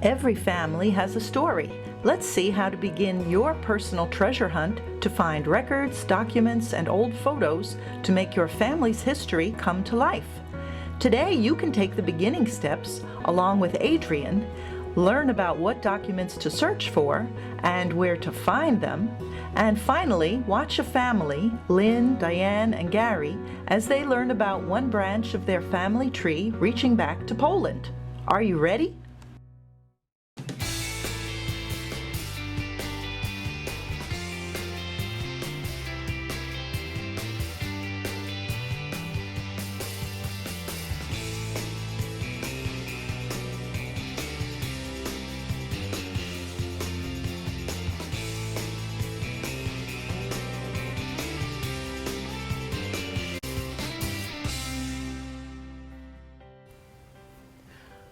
Every family has a story. Let's see how to begin your personal treasure hunt to find records, documents, and old photos to make your family's history come to life. Today, you can take the beginning steps along with Adrienne, learn about what documents to search for and where to find them, and finally, watch a family, Lynn, Diane, and Gary, as they learn about one branch of their family tree reaching back to Poland. Are you ready?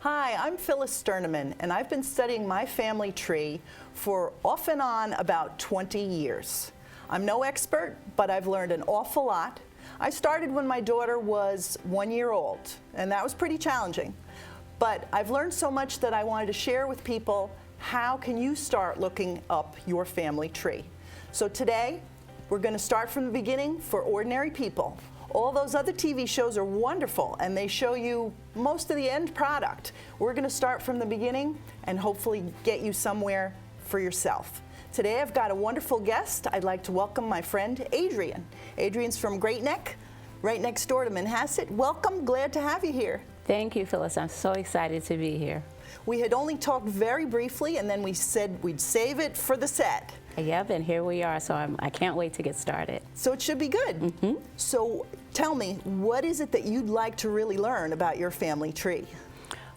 Hi, I'm Phyllis Sternemann, and I've been studying my family tree for off and on about 20 years. I'm no expert, but I've learned an awful lot. I started when my daughter was 1 year old, and that was pretty challenging. But I've learned so much that I wanted to share with people how can you start looking up your family tree. So today, we're going to start from the beginning for ordinary people. All those other TV shows are wonderful, and they show you most of the end product. We're going to start from the beginning and hopefully get you somewhere for yourself. Today I've got a wonderful guest. I'd like to welcome my friend Adrienne. Adrienne's from Great Neck, right next door to Manhasset. Welcome, glad to have you here. Thank you, Phyllis. I'm so excited to be here. We had only talked very briefly, and then we said we'd save it for the set. Yep, and here we are, so I can't wait to get started. So it should be good. Mm-hmm. So tell me, what is it that you'd like to really learn about your family tree?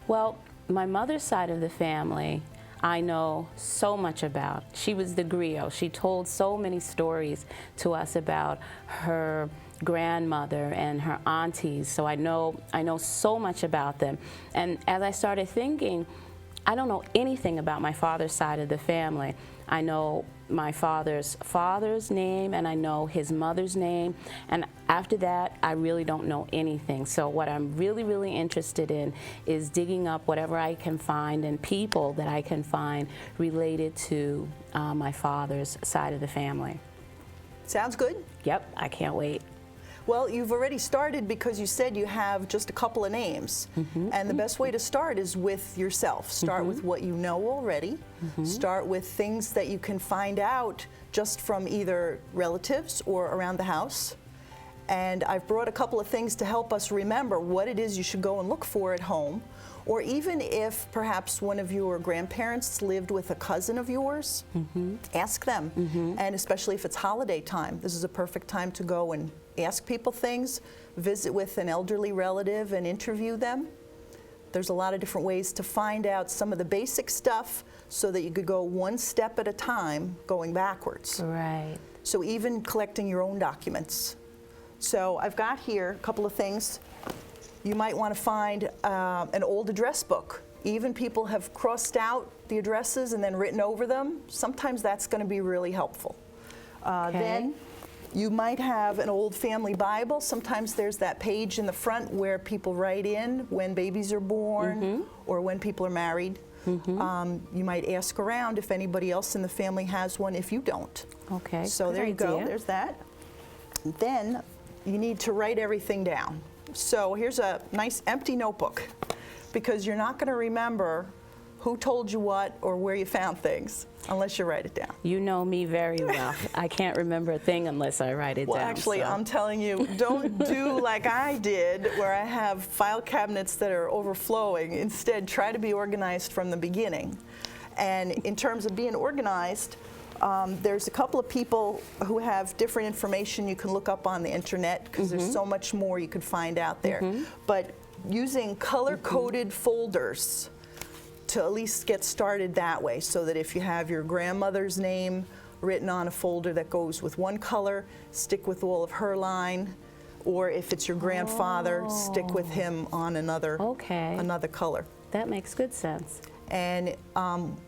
Well, my mother's side of the family, I know so much about. She was the griot. She told so many stories to us about her grandmother and her aunties, so I know so much about them. And as I started thinking, I don't know anything about my father's side of the family. I know my father's name, and I know his mother's name, and after that I really don't know anything. So what I'm really interested in is digging up whatever I can find and people that I can find related to my father's side of the family. Sounds good? Yep, I can't wait. Well, you've already started because you said you have just a couple of names. Mm-hmm. And the best way to start is with yourself. Start with what you know already. Start with things that you can find out just from either relatives or around the house. And I've brought a couple of things to help us remember what it is you should go and look for at home. Or even if perhaps one of your grandparents lived with a cousin of yours, ask them. And especially if it's holiday time, this is a perfect time to go and ask people things, visit with an elderly relative and interview them. There's a lot of different ways to find out some of the basic stuff so that you could go one step at a time going backwards. Right. So even collecting your own documents. So I've got here a couple of things. You might want to find an old address book. Even people have crossed out the addresses and then written over them. Sometimes that's going to be really helpful. Then you might have an old family Bible. Sometimes there's that page in the front where people write in when babies are born or when people are married. You might ask around if anybody else in the family has one if you don't. Okay. So there you go. There's that. Then you need to write everything down. So here's a nice empty notebook, because you're not going to remember who told you what or where you found things unless you write it down. You know me very well. I can't remember a thing unless I write it down. Well, actually, I'm telling you, don't do like I did, where I have file cabinets that are overflowing. Instead, try to be organized from the beginning. And in terms of being organized, there's a couple of people who have different information you can look up on the internet, because there's so much more you could find out there. But using color-coded folders to at least get started that way, so that if you have your grandmother's name written on a folder that goes with one color, stick with all of her line, or if it's your grandfather, stick with him on another color. That makes good sense. And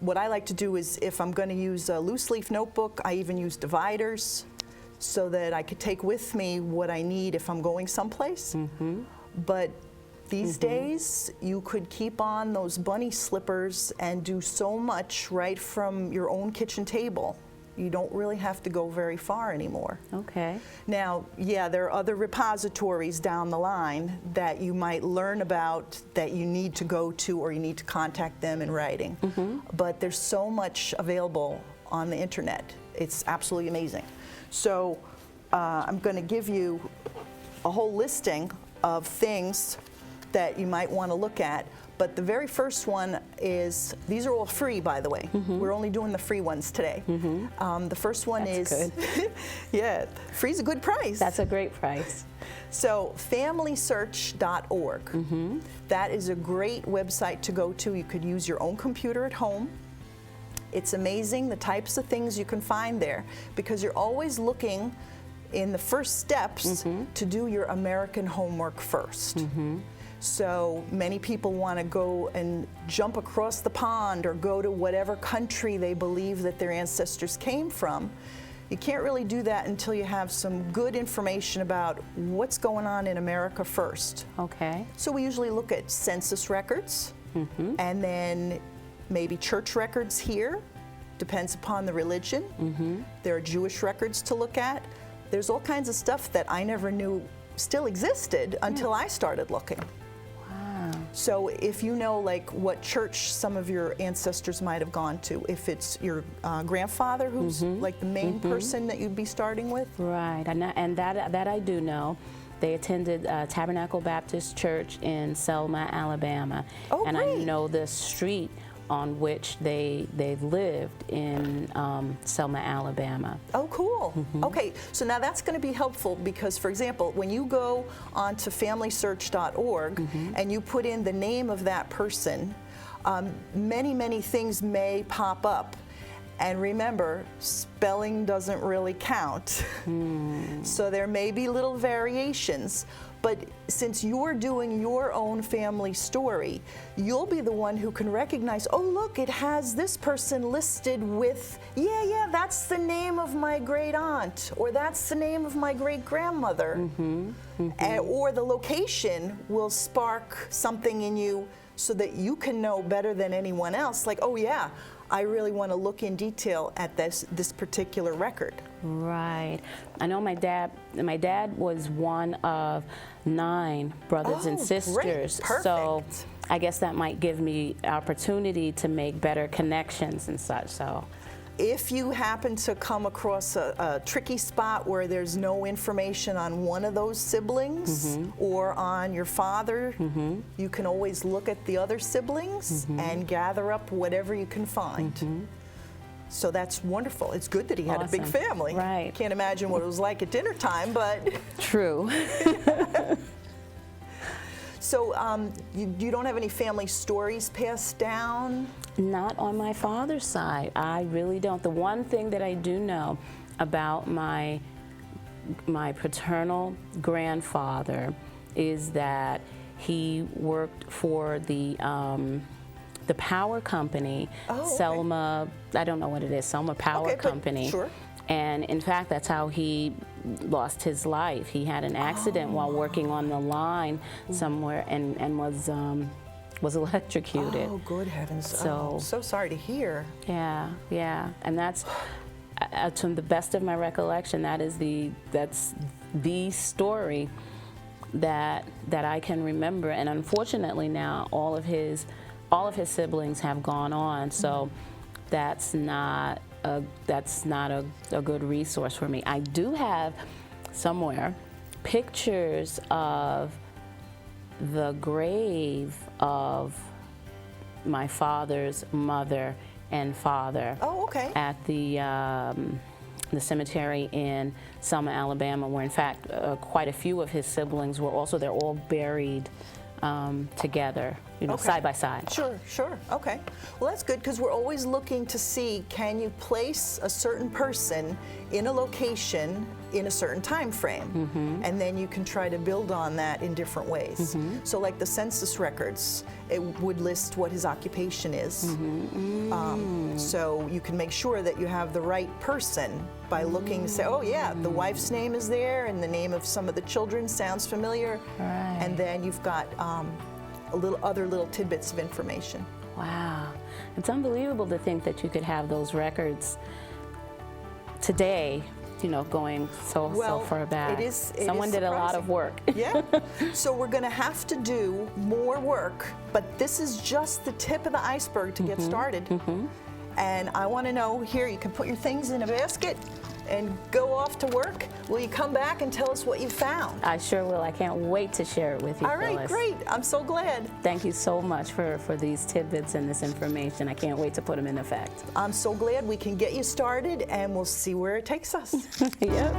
what I like to do is, if I'm going to use a loose leaf notebook, I even use dividers so that I could take with me what I need if I'm going someplace. But These days, you could keep on those bunny slippers and do so much right from your own kitchen table. You don't really have to go very far anymore. Okay. Now, yeah, there are other repositories down the line that you might learn about that you need to go to or you need to contact them in writing. But there's so much available on the internet. It's absolutely amazing. So I'm going to give you a whole listing of things that you might want to look at. But the very first one is, these are all free, by the way. We're only doing the free ones today. The first one That's is, good. yeah, free's a good price. That's a great price. So familysearch.org. That is a great website to go to. You could use your own computer at home. It's amazing the types of things you can find there because you're always looking in the first steps to do your American homework first. So many people want to go and jump across the pond or go to whatever country they believe that their ancestors came from. You can't really do that until you have some good information about what's going on in America first. Okay. So we usually look at census records and then maybe church records here, depends upon the religion. There are Jewish records to look at. There's all kinds of stuff that I never knew still existed until I started looking. So if you know like what church some of your ancestors might have gone to, if it's your grandfather who's like the main person that you'd be starting with. Right, and that I do know. They attended Tabernacle Baptist Church in Selma, Alabama. Oh, and great. I know the street on which they lived in Selma, Alabama. Oh, cool. Okay, so now that's going to be helpful because, for example, when you go onto familysearch.org and you put in the name of that person, many things may pop up. And remember, spelling doesn't really count. So there may be little variations. But since you're doing your own family story, you'll be the one who can recognize, oh, look, it has this person listed with, yeah, that's the name of my great aunt, or that's the name of my great grandmother. Or the location will spark something in you so that you can know better than anyone else, like, oh, yeah, I really want to look in detail at this particular record. Right. I know my dad was one of 9 brothers and sisters. Great. Perfect. So I guess that might give me opportunity to make better connections and such. So if you happen to come across a tricky spot where there's no information on one of those siblings or on your father, you can always look at the other siblings and gather up whatever you can find. So that's wonderful. It's good that he had a big family. Right. Can't imagine what it was like at dinner time, but. True. So you don't have any family stories passed down? Not on my father's side. I really don't. The one thing that I do know about my paternal grandfather is that he worked for the power company, Selma, I don't know what it is, Selma Power Company. Sure. And in fact, that's how he lost his life. He had an accident while working on the line somewhere and was electrocuted. Oh, good heavens. So, so sorry to hear. Yeah. And that's, to the best of my recollection, that's the story that I can remember. And unfortunately now, all of his siblings have gone on. So that's not a good resource for me. I do have somewhere pictures of the grave of my father's mother and father. Oh, okay. At the cemetery in Selma, Alabama, where in fact quite a few of his siblings were also. They're all buried together. Okay. side by side. Sure, sure, okay. Well, that's good, because we're always looking to see, can you place a certain person in a location in a certain time frame? And then you can try to build on that in different ways. So like the census records, it would list what his occupation is. So you can make sure that you have the right person by looking, say, oh yeah, the wife's name is there, and the name of some of the children sounds familiar. Right. And then you've got other little tidbits of information. Wow. It's unbelievable to think that you could have those records today, going so far back. It is Someone did a lot of work. Yeah. So we're going to have to do more work, but this is just the tip of the iceberg to get started. And I want to know, here, you can put your things in a basket and go off to work. Will you come back and tell us what you found? I sure will. I can't wait to share it with you, All right, Phyllis. great. I'm so glad. Thank you so much for these tidbits and this information. I can't wait to put them in effect. I'm so glad we can get you started, and we'll see where it takes us. Yep.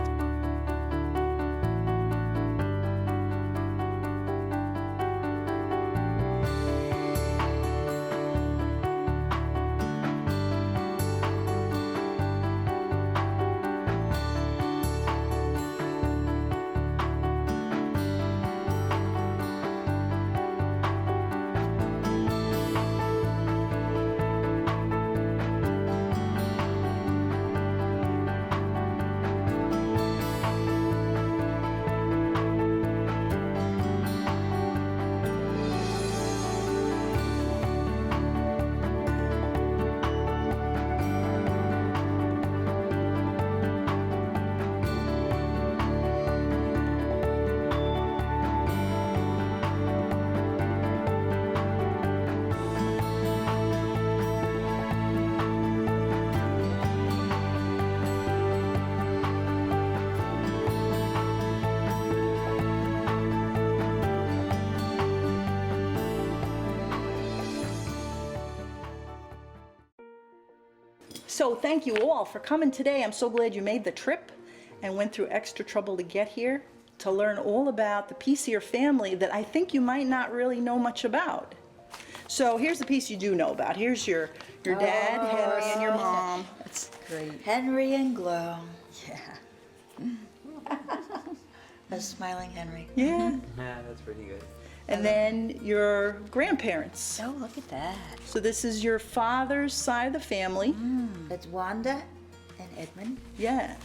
So thank you all for coming today. I'm so glad you made the trip and went through extra trouble to get here to learn all about the piece of your family that I think you might not really know much about. So here's the piece you do know about. Here's your dad, Henry, and your mom. That's great. Henry and Glow. Yeah. A smiling Henry. Yeah. Yeah, that's pretty good. And then your grandparents. Oh, look at that. So this is your father's side of the family. That's Wanda and Edmund. Yeah.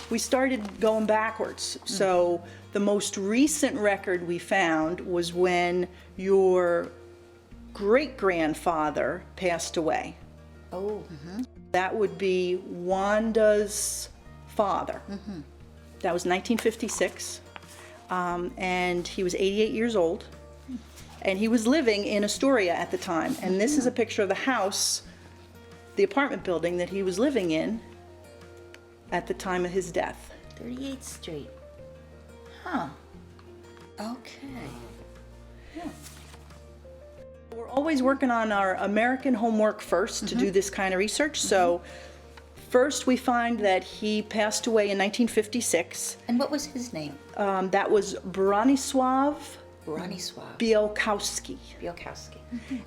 We started going backwards. So the most recent record we found was when your great-grandfather passed away. Oh. That would be Wanda's father. That was 1956. And he was 88 years old. And he was living in Astoria at the time. And this is a picture of the house, the apartment building that he was living in at the time of his death. 38th Street. Huh. Okay. We're always working on our American homework first to do this kind of research. So first we find that he passed away in 1956. And what was his name? That was Bronisław Bronisław Białkowski. Białkowski.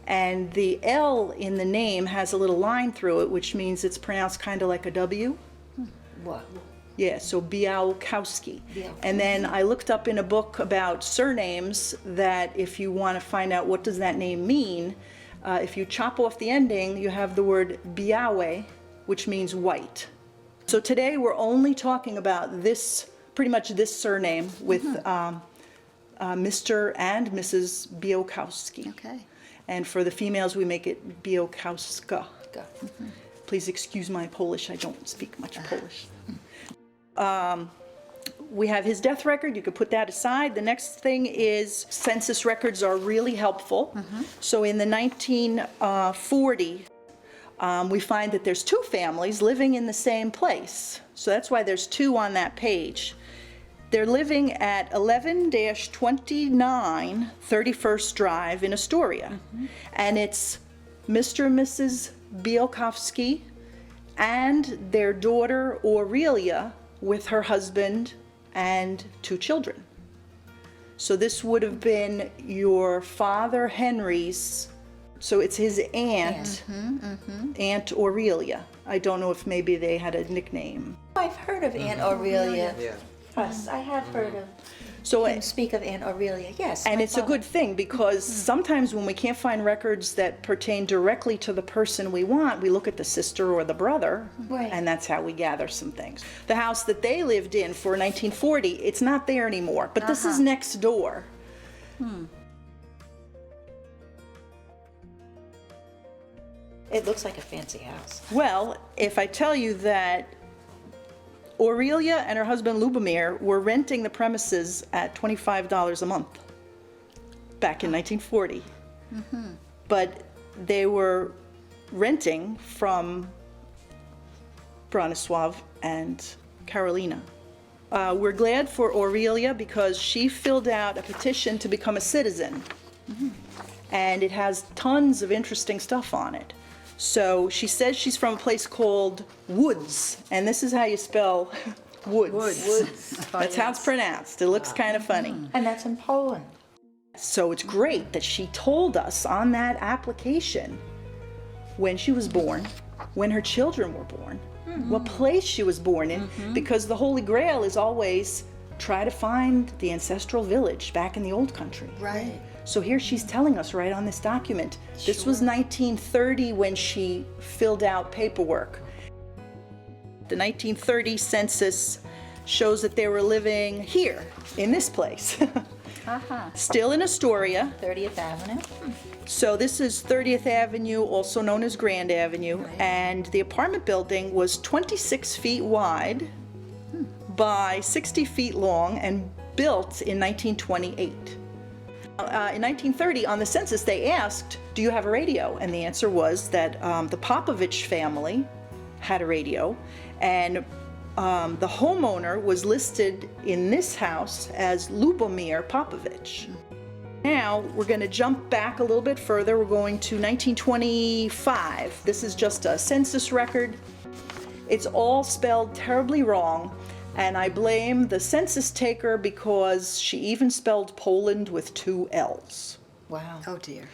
And the L in the name has a little line through it, which means it's pronounced kind of like a W. What? Yeah, so Białkowski. Białkowski. And then I looked up in a book about surnames that if you want to find out what does that name mean, if you chop off the ending, you have the word Białe, which means white. So today we're only talking about this, pretty much this surname with Mr. and Mrs. Białkowski. Okay. And for the females, we make it Białkowska. Go. Please excuse my Polish, I don't speak much Polish. We have his death record, you could put that aside. The next thing is census records are really helpful. So in the 1940, we find that there's two families living in the same place. So that's why there's two on that page. They're living at 11-29 31st Drive in Astoria. And it's Mr. and Mrs. Białkowski and their daughter Aurelia with her husband and two children. So this would have been your father Henry's, so it's his aunt, Aunt Aurelia. I don't know if maybe they had a nickname. I've heard of Aunt Aurelia. Yeah. Yes, I have heard of So him speak of Aunt Aurelia, yes. And my it's a father. good thing, because sometimes when we can't find records that pertain directly to the person we want, we look at the sister or the brother, Right. and that's how we gather some things. The house that they lived in for 1940, it's not there anymore, but this is next door. It looks like a fancy house. Well, if I tell you that Aurelia and her husband Lubomir were renting the premises at $25 a month back in 1940. But they were renting from Bronislaw and Carolina. We're glad for Aurelia because she filled out a petition to become a citizen. And it has tons of interesting stuff on it. So she says she's from a place called Woods, and this is how you spell Woods. That's how it's pronounced. It looks kind of funny. And that's in Poland. So it's great that she told us on that application when she was born, when her children were born, what place she was born in, because the Holy Grail is always try to find the ancestral village back in the old country. Right. So here she's telling us right on this document. This was 1930 when she filled out paperwork. The 1930 census shows that they were living here, in this place. Still in Astoria. 30th Avenue. So this is 30th Avenue, also known as Grand Avenue, and the apartment building was 26 feet wide by 60 feet long and built in 1928. In 1930, on the census, they asked, do you have a radio? And the answer was that the Popovich family had a radio, and the homeowner was listed in this house as Lubomir Popovich. Now, we're going to jump back a little bit further. We're going to 1925. This is just a census record. It's all spelled terribly wrong. And I blame the census taker because she even spelled Poland with 2 L's. Wow. Oh dear.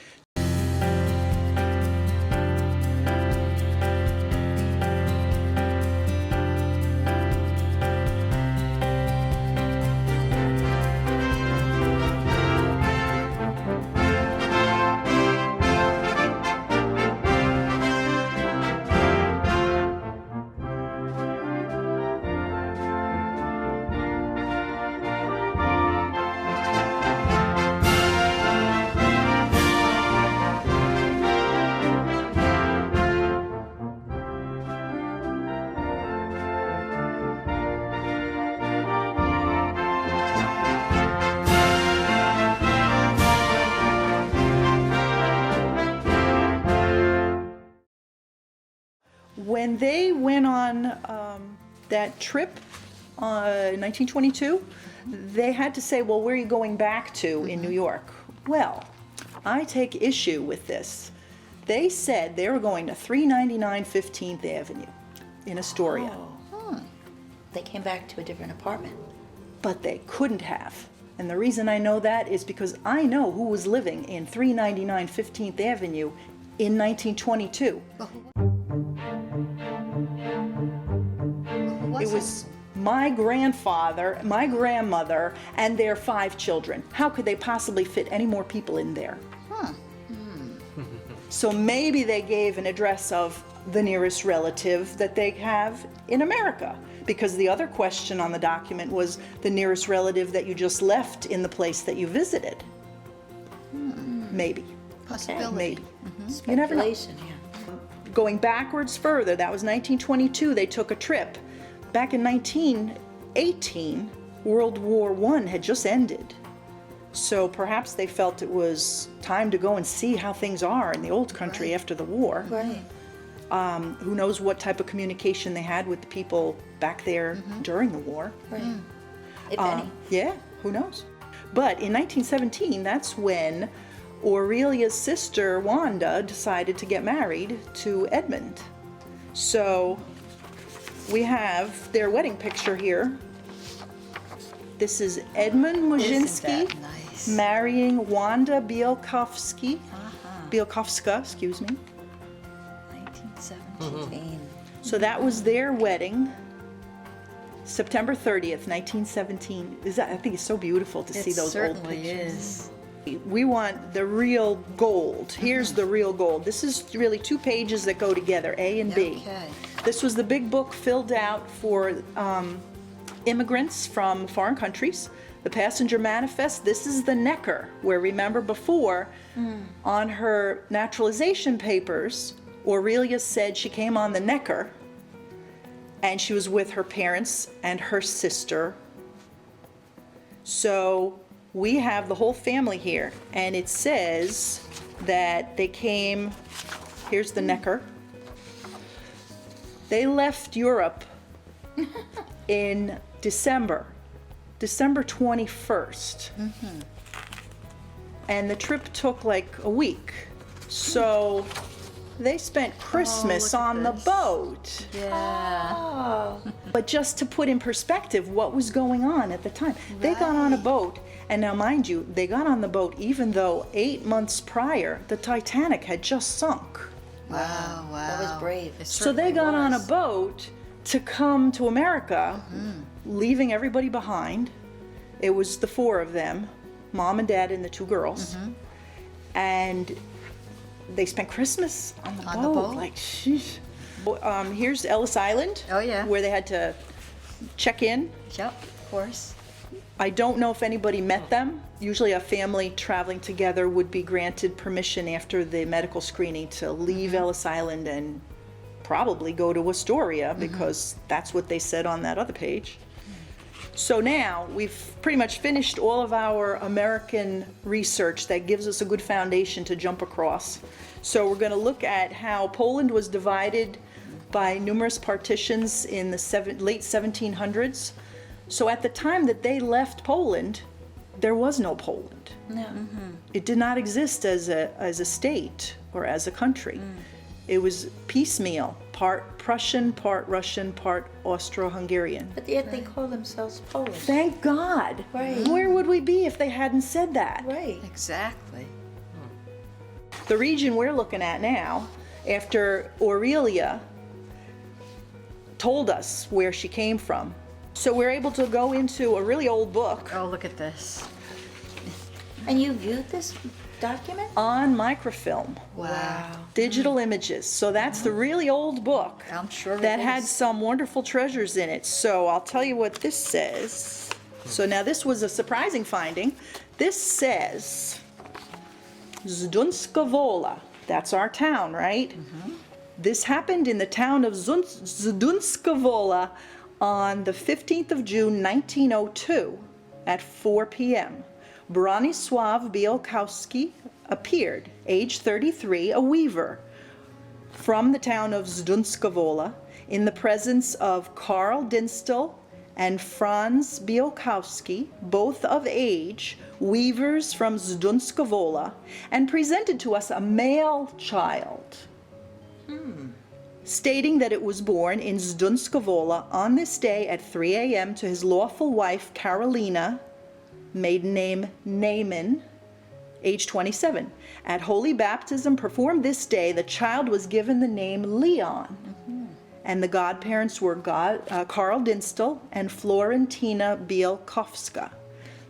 When they went on that trip in 1922, they had to say, well, where are you going back to in New York? Well, I take issue with this. They said they were going to 399 15th Avenue in Astoria, They came back to a different apartment. but they couldn't have. And the reason I know that is because I know who was living in 399 15th Avenue in 1922. It was my grandfather, my grandmother, and their 5 children. How could they possibly fit any more people in there? So maybe they gave an address of the nearest relative that they have in America, because the other question on the document was the nearest relative that you just left in the place that you visited. Maybe. Possibility. Maybe. You never know. Speculation, yeah. Going backwards further, that was 1922, they took a trip. Back in 1918, World War I had just ended. So perhaps they felt it was time to go and see how things are in the old country after the war. Right. Who knows what type of communication they had with the people back there during the war. Right. If any. Yeah, who knows? But in 1917, that's when Aurelia's sister, Wanda, decided to get married to Edmund. So we have their wedding picture here. This is Edmund Isn't Muszynski that nice? marrying Wanda Bielkowska, excuse me. 1917. So that was their wedding, September 30th, 1917. I think it's so beautiful to see those old pictures. Is. We want the real gold. Here's the real gold. This is really 2 pages that go together, A and B. Okay. This was the big book filled out for immigrants from foreign countries. The passenger manifest, this is the Necker, where remember before, on her naturalization papers, Aurelia said she came on the Necker, and she was with her parents and her sister. So we have the whole family here, and it says that they came, here's the Necker. They left Europe in December 21st. And the trip took like a week. So they spent Christmas on the boat. Yeah. Oh. But just to put in perspective what was going on at the time, they got on a boat, and now mind you, they got on the boat even though 8 months prior, the Titanic had just sunk. Wow. That was brave. So they got on a boat to come to America, leaving everybody behind. It was the 4 of them, mom and dad and the 2 girls. And they spent Christmas on the boat. Like, sheesh. Here's Ellis Island. Oh, yeah. Where they had to check in. Yep, of course. I don't know if anybody met them. Usually a family traveling together would be granted permission after the medical screening to leave Ellis Island and probably go to Astoria, because that's what they said on that other page. So now we've pretty much finished all of our American research that gives us a good foundation to jump across. So we're going to look at how Poland was divided by numerous partitions in the late 1700s. So at the time that they left Poland, there was no Poland. No. It did not exist as a state or as a country. It was piecemeal, part Prussian, part Russian, part Austro-Hungarian. But yet they call themselves Polish. Thank God. Right. Where would we be if they hadn't said that? Right. Exactly. The region we're looking at now, after Aurelia told us where she came from, so we're able to go into a really old book Oh, look at this. And you viewed this document? on microfilm, Wow. digital images. So that's the really old book I'm sure it that had is. some wonderful treasures in it. So I'll tell you what this says. So now this was a surprising finding. This says Zdunska Wola. That's our town, right? This happened in the town of Zdunska Wola on the 15th of June, 1902 at 4 p.m. Bronisław Bielkowski appeared, age 33, a weaver, from the town of Zdunska Wola, in the presence of Karl Dinstel and Franz Bielkowski, both of age, weavers from Zdunska Wola, and presented to us a male child, stating that it was born in Zdunska Wola on this day at 3 a.m. to his lawful wife, Carolina, maiden name Naaman, age 27. At holy baptism performed this day, the child was given the name Leon, and the godparents were Karl Dinstel and Florentina Bielkowska.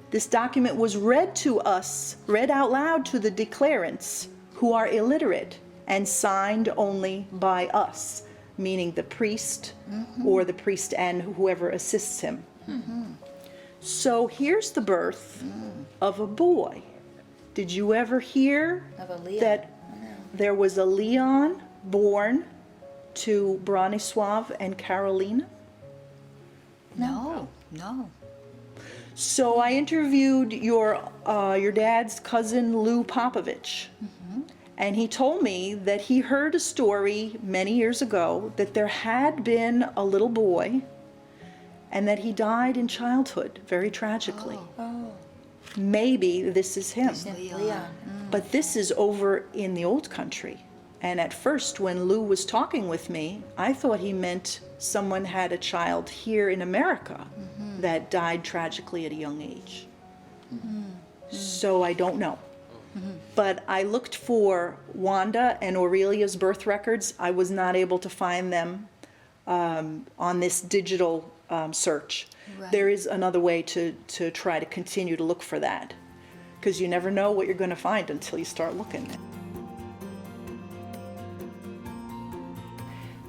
This document was read to us, read out loud to the declarants, who are illiterate, and signed only by us, meaning the priest or the priest and whoever assists him. So here's the birth of a boy. Did you ever hear Of a Leon? that there was a Leon born to Bronisław and Carolina? No. No. So I interviewed your dad's cousin Lou Popovich, and he told me that he heard a story many years ago that there had been a little boy and that he died in childhood very tragically. Oh, Maybe this is him. Leon. But this is over in the old country. And at first, when Lou was talking with me, I thought he meant someone had a child here in America that died tragically at a young age. So I don't know. But I looked for Wanda and Aurelia's birth records. I was not able to find them on this digital search. Right. There is another way to try to continue to look for that, because you never know what you're going to find until you start looking.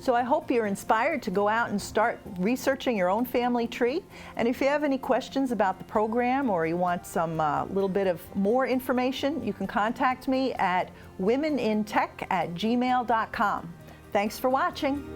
So I hope you're inspired to go out and start researching your own family tree. And if you have any questions about the program, or you want some little bit of more information, you can contact me at womenintech@gmail.com. Thanks for watching.